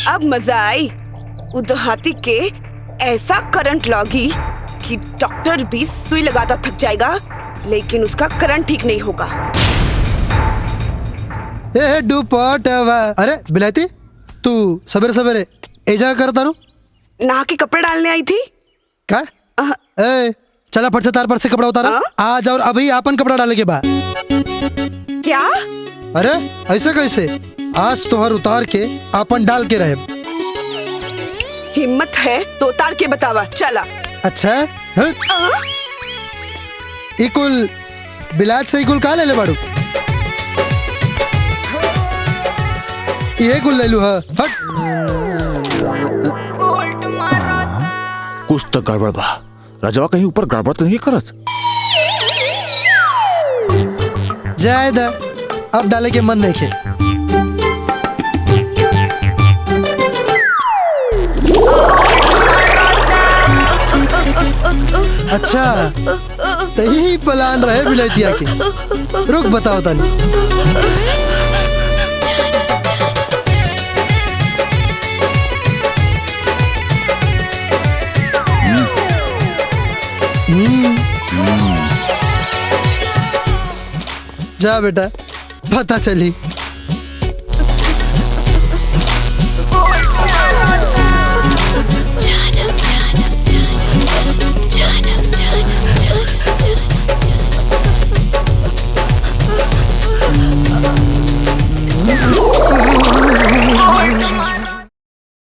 अब मजा आई। उधर हाथी के ऐसा करंट लगी कि डॉक्टर भी सुई लगाता थक जाएगा, लेकिन उसका करंट ठीक नहीं होगा। अरे बिलायती, तू सवेरे सवेरे ऐजा करता रू? नहा के कपड़े डालने आई थी। क्या? ए, चला फट से तार पर से कपड़ा उतारा। आज और अभी आपन कपड़ा डाले के बाद। क्या? अरे ऐसे कैसे? आज तोहर उतार के आपन डाल के रहे। हिम्मत है तो उतार के बतावा। चला। अच्छा इकुल बिलाज से इकुल का ले ले बाड़ू? ये गुल ले लू। हट। कुछ तो गड़बड़ बा। राजवा कहीं ऊपर गड़बड़ तो नहीं करत? जायद अब डाले के मन नहीं खे। अच्छा तो यही प्लान रहे बिलायतिया के। रुक बताओ तानी। जा बेटा पता चली।